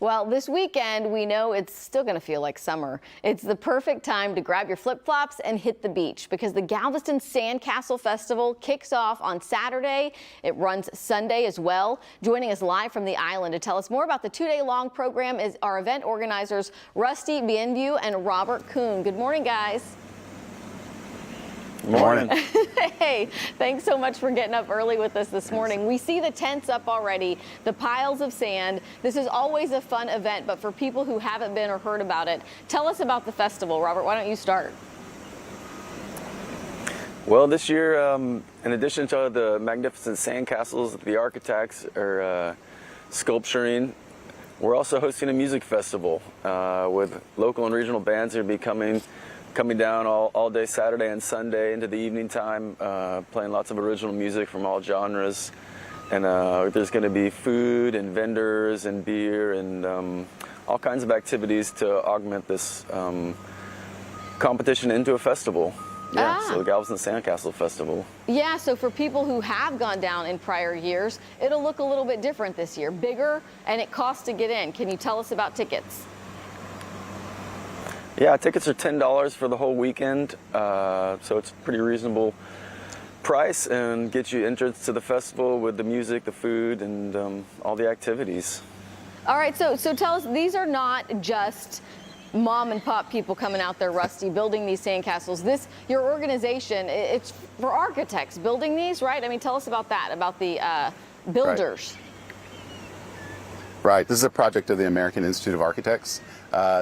Well, this weekend, we know it's still going to feel like summer. It's the perfect time to grab your flip-flops and hit the beach because the Galveston Sandcastle Festival kicks off on Saturday. It runs Sunday as well. Joining us live from the island to tell us more about the two-day-long program is our event organizers, Rusty Bienview and Robert Kuhn. Good morning, guys. Morning. Hey, thanks so much for getting up early with us this morning. We see the tents up already, the piles of sand. This is always a fun event, but for people who haven't been or heard about it, tell us about the festival. Robert, why don't you start? Well, this year, in addition to the magnificent sandcastles the architects are sculpturing, we're also hosting a music festival with local and regional bands that will be coming down all day Saturday and Sunday into the evening time, playing lots of original music from all genres. And there's going to be food and vendors and beer and all kinds of activities to augment this competition into a festival. Yeah, so the Galveston Sandcastle Festival. Yeah, so for people who have gone down in prior years, it'll look a little bit different this year. Bigger, and it costs to get in. Can you tell us about tickets? Yeah, tickets are $10 for the whole weekend, so it's a pretty reasonable price and gets you entrance to the festival with the music, the food, and all the activities. All right, so tell us, these are not just mom and pop people coming out there, Rusty, building these sandcastles. Your organization, it's for architects building these, right? I mean, tell us about that, about the builders. Right. This is a project of the American Institute of Architects.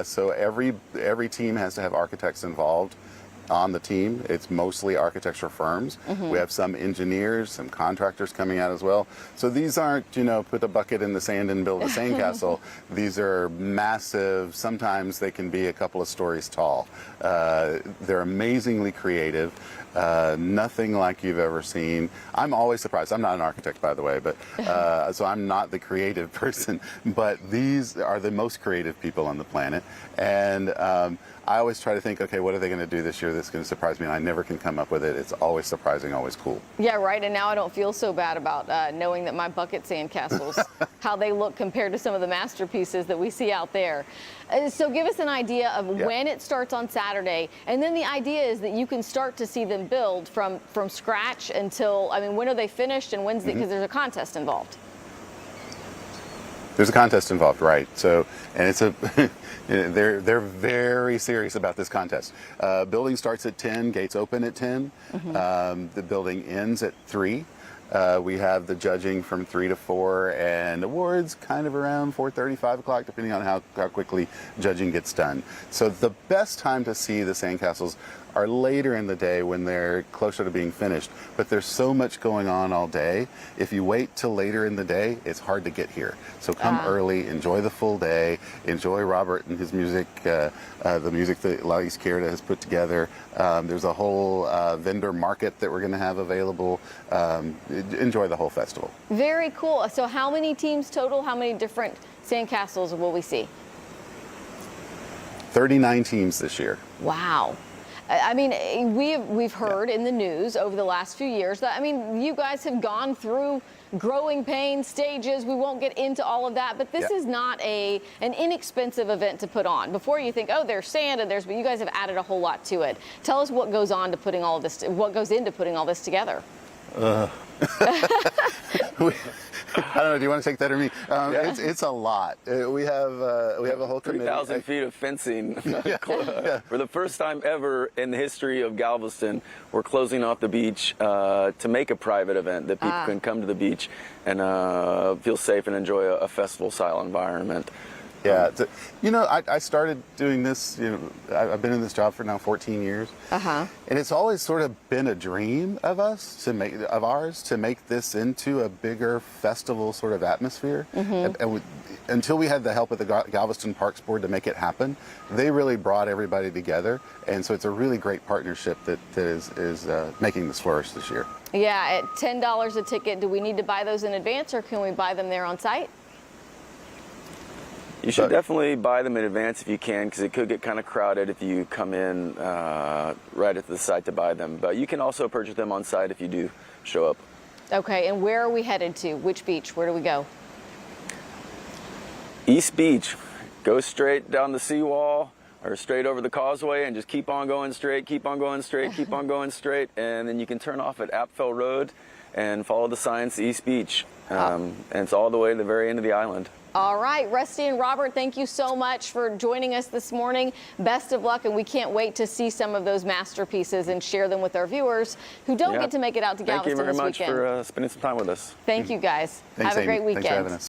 So every team has to have architects involved on the team. It's mostly architecture firms. We have some engineers, some contractors coming out as well. So these aren't, put a bucket in the sand and build a sandcastle. These are massive. Sometimes they can be a couple of stories tall. They're amazingly creative. Nothing like you've ever seen. I'm always surprised. I'm not an architect, by the way, but so I'm not the creative person. But these are the most creative people on the planet, and I always try to think, okay, what are they going to do this year that's going to surprise me? And I never can come up with it. It's always surprising, always cool. Yeah, right. And now I don't feel so bad about knowing that my bucket sandcastles, how they look compared to some of the masterpieces that we see out there. So give us an idea of when it starts on Saturday, and then the idea is that you can start to see them build from scratch until, I mean, when are they finished and when's because there's a contest involved. There's a contest involved, right? So, and it's they're very serious about this contest. Building starts at 10, gates open at 10. The building ends at 3. We have the judging from 3 to 4, and awards kind of around 4:30, 5 o'clock, depending on how quickly judging gets done. So the best time to see the sandcastles are later in the day when they're closer to being finished. But there's so much going on all day. If you wait till later in the day, it's hard to get here. So come early, enjoy the full day, enjoy Robert and his music, the music that Lais Kierda has put together. There's a whole vendor market that we're going to have available. Enjoy the whole festival. Very cool. So how many teams total? How many different sandcastles will we see? 39 teams this year. Wow. I mean, we've heard in the news over the last few years that, I mean, you guys have gone through growing pains, stages. We won't get into all of that, but this is not an inexpensive event to put on. Before you think, oh, there's sand and but you guys have added a whole lot to it. Tell us what goes on to putting all of this, what goes into putting all this together. I don't know. Do you want to take that or me? It's a lot. We have a whole committee. 3,000 feet of fencing. For the first time ever in the history of Galveston, we're closing off the beach to make a private event that people can come to the beach and feel safe and enjoy a festival-style environment. Yeah, I started doing this. I've been in this job for now 14 years, and it's always sort of been a dream of ours to make this into a bigger festival sort of atmosphere. Until we had the help of the Galveston Parks Board to make it happen, they really brought everybody together, and so it's a really great partnership that is making this flourish this year. Yeah, at $10 a ticket, do we need to buy those in advance, or can we buy them there on site? You should definitely buy them in advance if you can, because it could get kind of crowded if you come in right at the site to buy them. But you can also purchase them on site if you do show up. Okay, and where are we headed to? Which beach? Where do we go? East Beach. Go straight down the seawall or straight over the causeway and just keep on going straight, keep on going straight, keep on going straight. And then you can turn off at Apfel Road and follow the signs to East Beach. And it's all the way to the very end of the island. All right, Rusty and Robert, thank you so much for joining us this morning. Best of luck, and we can't wait to see some of those masterpieces and share them with our viewers who don't get to make it out to Galveston this weekend. Thank you very much for spending some time with us. Thank you, guys. Thanks, Have a great Amy. Thanks for weekend. having us.